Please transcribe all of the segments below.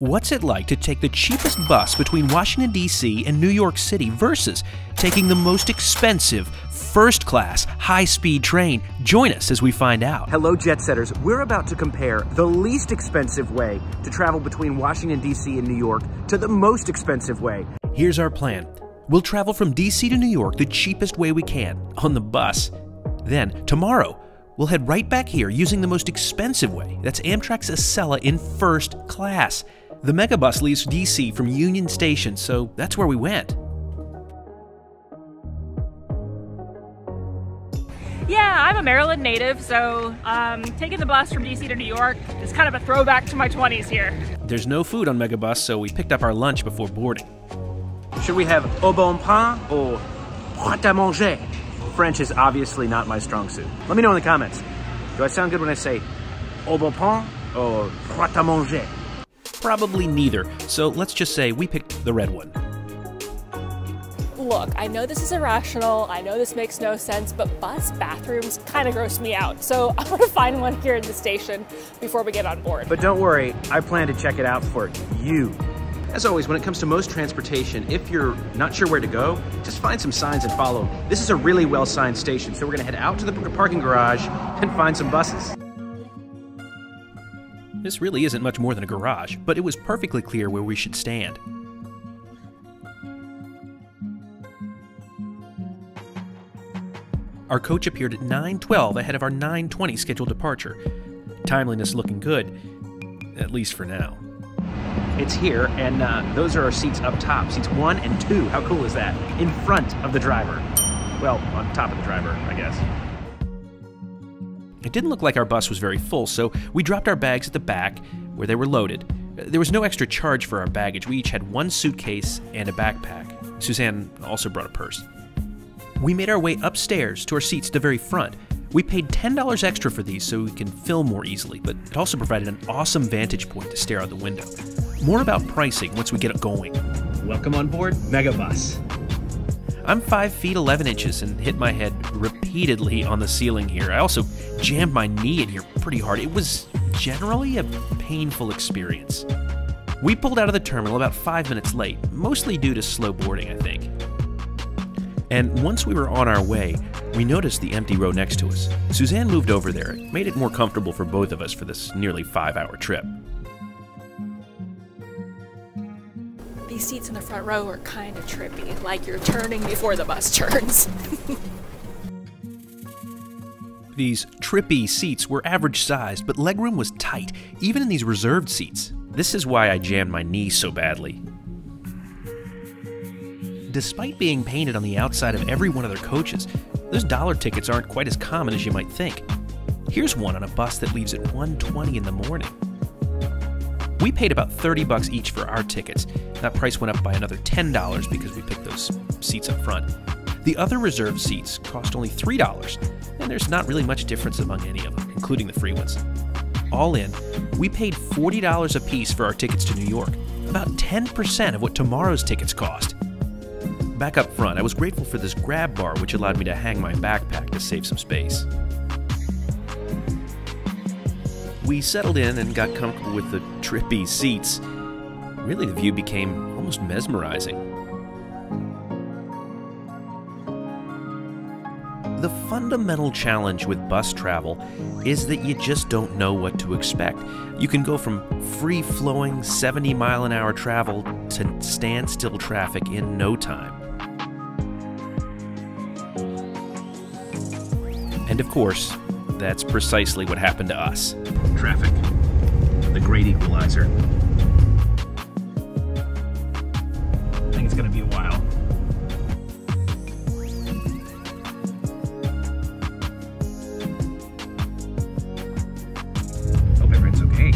What's it like to take the cheapest bus between Washington, D.C. and New York City versus taking the most expensive, first-class, high-speed train? Join us as we find out. Hello, jet setters. We're about to compare the least expensive way to travel between Washington, D.C. and New York to the most expensive way. Here's our plan. We'll travel from D.C. to New York the cheapest way we can, on the bus. Then, tomorrow, we'll head right back here using the most expensive way. That's Amtrak's Acela in first class. The Megabus leaves D.C. from Union Station, so that's where we went. Yeah, I'm a Maryland native, so taking the bus from DC to New York is kind of a throwback to my 20s here. There's no food on Megabus, so we picked up our lunch before boarding. Should we have au bon pain or prêt à manger? French is obviously not my strong suit. Let me know in the comments. Do I sound good when I say au bon pain or prêt à manger? Probably neither, so let's just say we picked the red one. Look, I know this is irrational, I know this makes no sense, but bus bathrooms kind of gross me out, so I want to find one here in the station before we get on board. But don't worry, I plan to check it out for you. As always, when it comes to most transportation, if you're not sure where to go, just find some signs and follow them. This is a really well-signed station, so we're going to head out to the parking garage and find some buses. This really isn't much more than a garage, but it was perfectly clear where we should stand. Our coach appeared at 9:12 ahead of our 9:20 scheduled departure. Timeliness looking good, at least for now. It's here, and those are our seats up top. Seats 1 and 2. How cool is that? In front of the driver. Well, on top of the driver, I guess. It didn't look like our bus was very full, so we dropped our bags at the back where they were loaded. There was no extra charge for our baggage. We each had one suitcase and a backpack. Suzanne also brought a purse. We made our way upstairs to our seats at the very front. We paid $10 extra for these so we can film more easily, but it also provided an awesome vantage point to stare out the window. More about pricing once we get it going. Welcome on board Megabus. I'm 5 feet 11 inches and hit my head repeatedly on the ceiling here. I also jammed my knee in here pretty hard. It was generally a painful experience. We pulled out of the terminal about 5 minutes late, mostly due to slow boarding, I think. And once we were on our way, we noticed the empty row next to us. Suzanne moved over there. It made it more comfortable for both of us for this nearly 5-hour trip. These seats in the front row are kind of trippy, like you're turning before the bus turns. These trippy seats were average sized, but legroom was tight, even in these reserved seats. This is why I jammed my knee so badly. Despite being painted on the outside of every one of their coaches, those dollar tickets aren't quite as common as you might think. Here's one on a bus that leaves at 1:20 in the morning. We paid about $30 each for our tickets. That price went up by another $10 because we picked those seats up front. The other reserved seats cost only $3, and there's not really much difference among any of them, including the free ones. All in, we paid $40 a piece for our tickets to New York, about 10% of what tomorrow's tickets cost. Back up front, I was grateful for this grab bar, which allowed me to hang my backpack to save some space. We settled in and got comfortable with the trippy seats. Really, the view became almost mesmerizing. The fundamental challenge with bus travel is that you just don't know what to expect. You can go from free-flowing 70-mile-an-hour travel to standstill traffic in no time. And of course, that's precisely what happened to us. Traffic. The great equalizer. I think it's gonna be a while. Hope everyone's okay.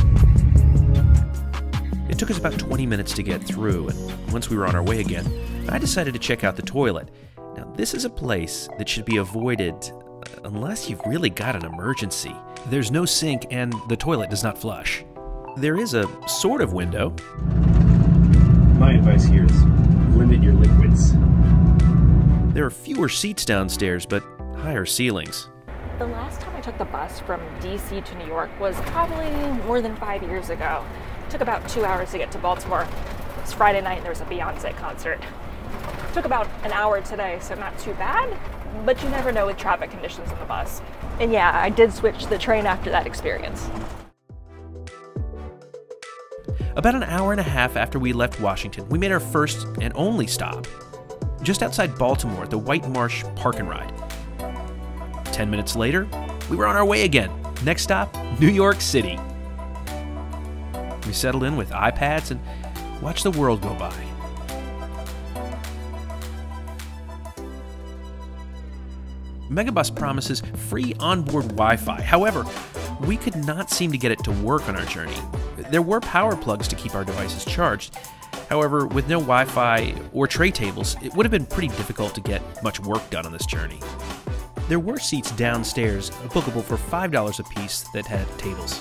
It took us about 20 minutes to get through, and once we were on our way again, I decided to check out the toilet. Now, this is a place that should be avoided unless you've really got an emergency. There's no sink and the toilet does not flush. There is a sort of window. My advice here is limit your liquids. There are fewer seats downstairs, but higher ceilings. The last time I took the bus from DC to New York was probably more than 5 years ago. Took about 2 hours to get to Baltimore. It's Friday night and there was a Beyonce concert. Took about an hour today, so not too bad, but you never know with traffic conditions on the bus. And yeah, I did switch to the train after that experience. About an hour and a half after we left Washington, we made our first and only stop, just outside Baltimore at the White Marsh Park and Ride. 10 minutes later, we were on our way again. Next stop, New York City. We settled in with iPads and watched the world go by. Megabus promises free onboard Wi-Fi. However, we could not seem to get it to work on our journey. There were power plugs to keep our devices charged. However, with no Wi-Fi or tray tables, it would have been pretty difficult to get much work done on this journey. There were seats downstairs, bookable for $5 a piece, that had tables.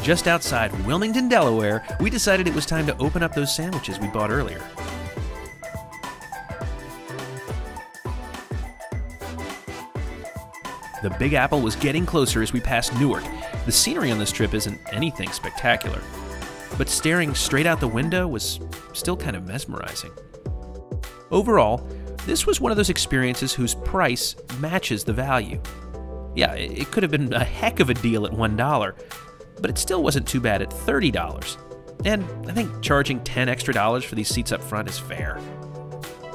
Just outside Wilmington, Delaware, we decided it was time to open up those sandwiches we bought earlier. The Big Apple was getting closer as we passed Newark. The scenery on this trip isn't anything spectacular, but staring straight out the window was still kind of mesmerizing. Overall, this was one of those experiences whose price matches the value. Yeah, it could have been a heck of a deal at $1, but it still wasn't too bad at $30. And I think charging $10 extra for these seats up front is fair.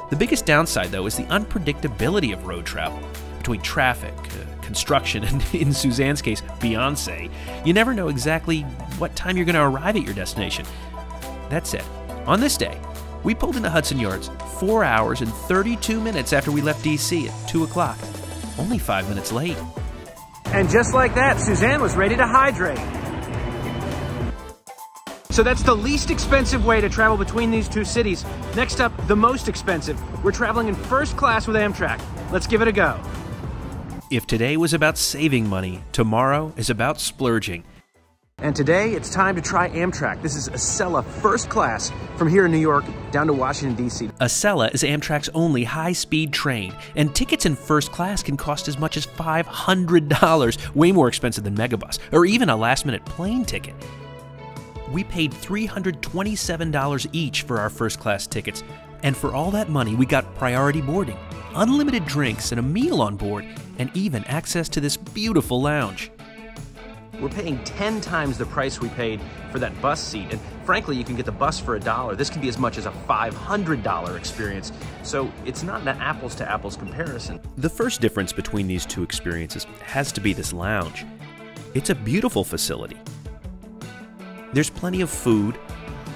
The biggest downside, though, is the unpredictability of road travel. Between traffic, construction, and in Suzanne's case, Beyonce, you never know exactly what time you're going to arrive at your destination. That said, on this day, we pulled into Hudson Yards 4 hours and 32 minutes after we left DC at 2 o'clock. Only 5 minutes late. And just like that, Suzanne was ready to hydrate. So that's the least expensive way to travel between these two cities. Next up, the most expensive. We're traveling in first class with Amtrak. Let's give it a go. If today was about saving money, tomorrow is about splurging. And today, it's time to try Amtrak. This is Acela first class from here in New York down to Washington, D.C. Acela is Amtrak's only high-speed train, and tickets in first class can cost as much as $500, way more expensive than Megabus, or even a last-minute plane ticket. We paid $327 each for our first-class tickets, and for all that money, we got priority boarding, unlimited drinks and a meal on board, and even access to this beautiful lounge. We're paying 10 times the price we paid for that bus seat, and frankly, you can get the bus for $1. This can be as much as a $500 experience, so it's not an apples-to-apples comparison. The first difference between these two experiences has to be this lounge. It's a beautiful facility. There's plenty of food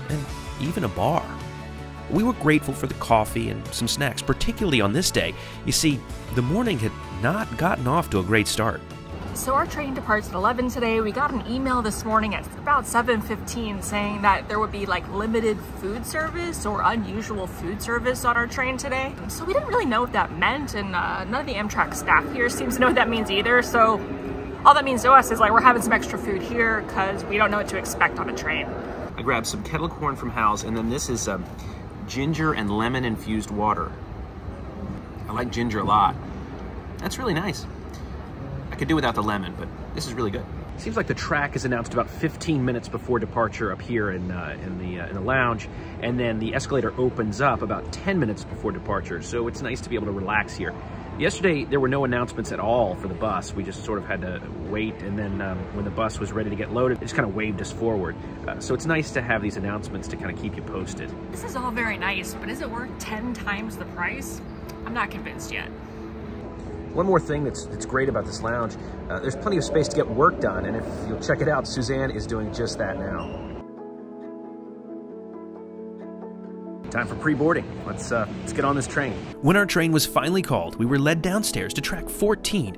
and even a bar. We were grateful for the coffee and some snacks, particularly on this day. You see, the morning had not gotten off to a great start. So our train departs at 11 today. We got an email this morning at about 7:15 saying that there would be like limited food service or unusual food service on our train today. So we didn't really know what that meant, and none of the Amtrak staff here seems to know what that means either. So all that means to us is like we're having some extra food here because we don't know what to expect on a train. I grabbed some kettle corn from Hal's, and then this is ginger and lemon infused water. I like ginger a lot. That's really nice. I could do without the lemon, but this is really good. Seems like the track is announced about 15 minutes before departure up here in the lounge, and then the escalator opens up about 10 minutes before departure, so it's nice to be able to relax here. Yesterday, there were no announcements at all for the bus. We just sort of had to wait, and then when the bus was ready to get loaded, it just kind of waved us forward. So it's nice to have these announcements to kind of keep you posted. This is all very nice, but is it worth 10 times the price? I'm not convinced yet. One more thing that's great about this lounge, there's plenty of space to get work done, and if you'll check it out, Suzanne is doing just that now. Time for pre-boarding. Let's get on this train. When our train was finally called, we were led downstairs to track 14,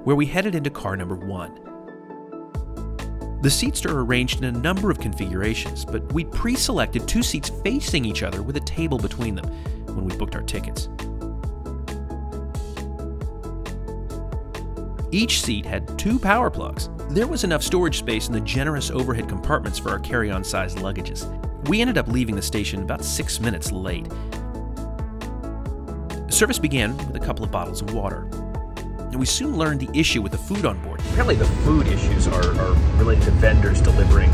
where we headed into car number 1. The seats are arranged in a number of configurations, but we pre-selected 2 seats facing each other with a table between them when we booked our tickets. Each seat had 2 power plugs. There was enough storage space in the generous overhead compartments for our carry-on sized luggages. We ended up leaving the station about 6 minutes late. Service began with a couple of bottles of water. and we soon learned the issue with the food on board. Apparently the food issues are related to vendors delivering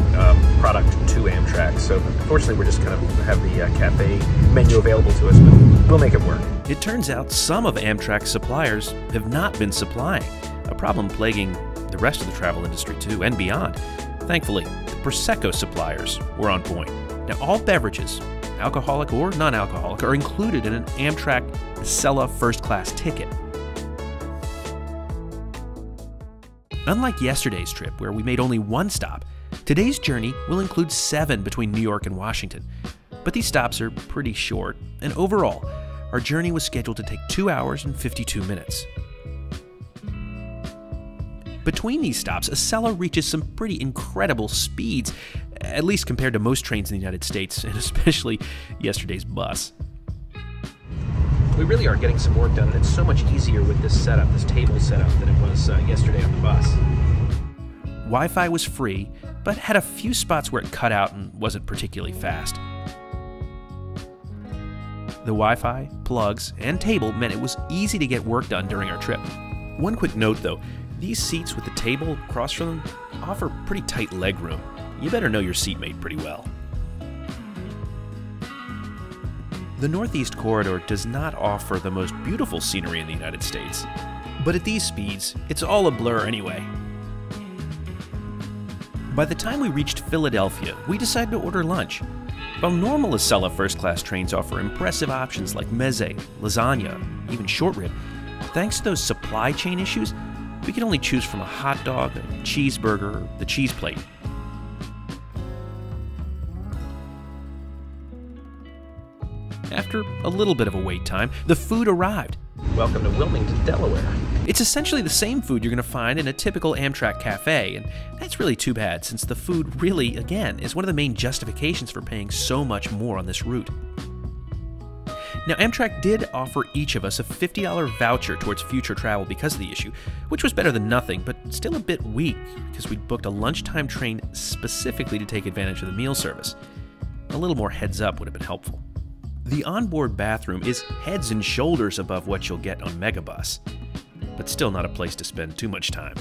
product to Amtrak. So unfortunately, we're just kind of have the cafe menu available to us, but we'll make it work. It turns out some of Amtrak's suppliers have not been supplying, a problem plaguing the rest of the travel industry too, and beyond. Thankfully, the Prosecco suppliers were on point. Now, all beverages, alcoholic or non-alcoholic, are included in an Amtrak Acela first class ticket. Unlike yesterday's trip, where we made only one stop, today's journey will include 7 between New York and Washington. But these stops are pretty short, and overall, our journey was scheduled to take 2 hours and 52 minutes. Between these stops, Acela reaches some pretty incredible speeds, at least compared to most trains in the United States, and especially yesterday's bus. We really are getting some work done, and it's so much easier with this setup, this table setup, than it was yesterday on the bus. Wi-Fi was free, but had a few spots where it cut out and wasn't particularly fast. The Wi-Fi, plugs, and table meant it was easy to get work done during our trip. One quick note though, these seats with the table across from them offer pretty tight leg room. You better know your seatmate pretty well. The Northeast Corridor does not offer the most beautiful scenery in the United States, but at these speeds, it's all a blur anyway. By the time we reached Philadelphia, we decided to order lunch. While normal Acela first-class trains offer impressive options like meze, lasagna, even short rib, thanks to those supply chain issues, we could only choose from a hot dog, a cheeseburger, or the cheese plate. After a little bit of a wait time, the food arrived. Welcome to Wilmington, Delaware. It's essentially the same food you're going to find in a typical Amtrak cafe, and that's really too bad since the food really, again, is one of the main justifications for paying so much more on this route. Now, Amtrak did offer each of us a $50 voucher towards future travel because of the issue, which was better than nothing, but still a bit weak because we'd booked a lunchtime train specifically to take advantage of the meal service. A little more heads up would have been helpful. The onboard bathroom is heads and shoulders above what you'll get on Megabus, but still not a place to spend too much time.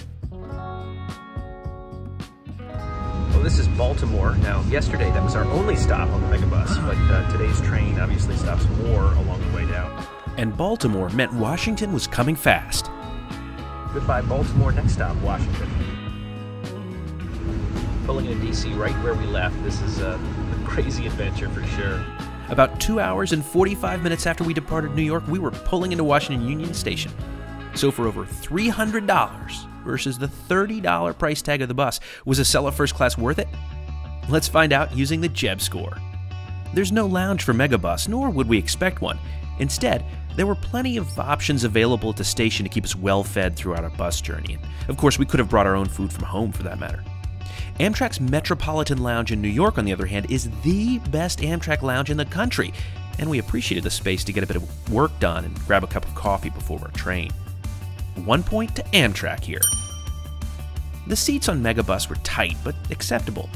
Well, this is Baltimore. Now, yesterday that was our only stop on the Megabus, but today's train obviously stops more along the way down. And Baltimore meant Washington was coming fast. Goodbye, Baltimore. Next stop, Washington. Pulling into DC right where we left. This is a crazy adventure for sure. About 2 hours and 45 minutes after we departed New York, we were pulling into Washington Union Station. So for over $300 versus the $30 price tag of the bus, was Acela First Class worth it? Let's find out using the Jeb score. There's no lounge for Megabus, nor would we expect one. Instead, there were plenty of options available at the station to keep us well fed throughout our bus journey. And of course, we could have brought our own food from home for that matter. Amtrak's Metropolitan Lounge in New York, on the other hand, is the best Amtrak lounge in the country, and we appreciated the space to get a bit of work done and grab a cup of coffee before our train. 1 point to Amtrak here. The seats on Megabus were tight, but acceptable.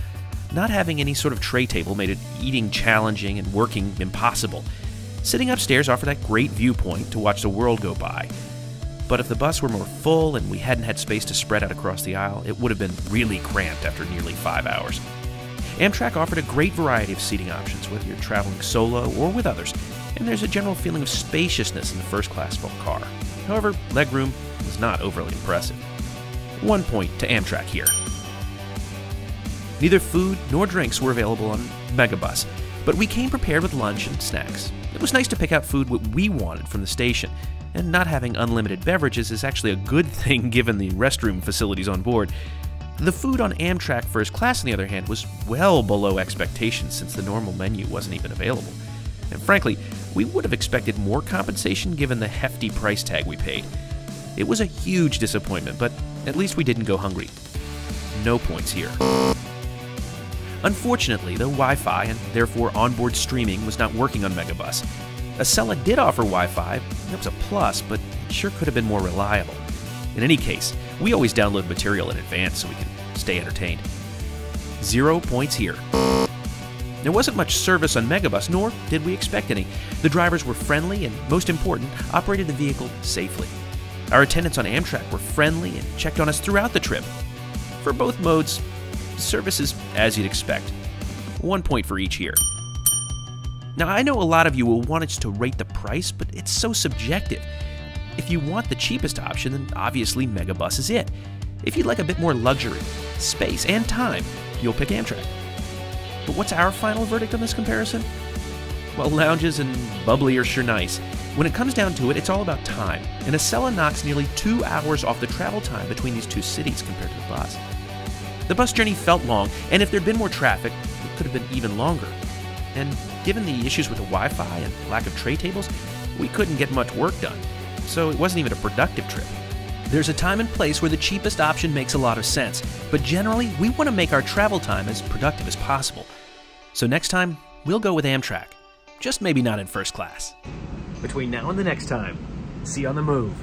Not having any sort of tray table made it eating challenging and working impossible. Sitting upstairs offered that great viewpoint to watch the world go by. But if the bus were more full and we hadn't had space to spread out across the aisle, it would have been really cramped after nearly 5 hours. Amtrak offered a great variety of seating options, whether you're traveling solo or with others, and there's a general feeling of spaciousness in the first-class full car. However, legroom was not overly impressive. 1 point to Amtrak here. Neither food nor drinks were available on Megabus, but we came prepared with lunch and snacks. It was nice to pick out food what we wanted from the station, and not having unlimited beverages is actually a good thing given the restroom facilities on board. The food on Amtrak First Class, on the other hand, was well below expectations since the normal menu wasn't even available. And frankly, we would have expected more compensation given the hefty price tag we paid. It was a huge disappointment, but at least we didn't go hungry. No points here. Unfortunately, the Wi-Fi and therefore onboard streaming was not working on Megabus. Acela did offer Wi-Fi. That was a plus, but it sure could have been more reliable. In any case, we always download material in advance so we can stay entertained. 0 points here. There wasn't much service on Megabus, nor did we expect any. The drivers were friendly and, most important, operated the vehicle safely. Our attendants on Amtrak were friendly and checked on us throughout the trip. For both modes, service is as you'd expect. 1 point for each here. Now, I know a lot of you will want us to rate the price, but it's so subjective. If you want the cheapest option, then obviously Megabus is it. If you'd like a bit more luxury, space, and time, you'll pick Amtrak. But what's our final verdict on this comparison? Well, lounges and bubbly are sure nice. When it comes down to it, it's all about time, and Acela knocks nearly 2 hours off the travel time between these two cities compared to the bus. The bus journey felt long, and if there'd been more traffic, it could have been even longer. And given the issues with the Wi-Fi and lack of tray tables, we couldn't get much work done, so it wasn't even a productive trip. There's a time and place where the cheapest option makes a lot of sense, but generally, we want to make our travel time as productive as possible. So next time, we'll go with Amtrak. Just maybe not in first class. Between now and the next time, see you on the move.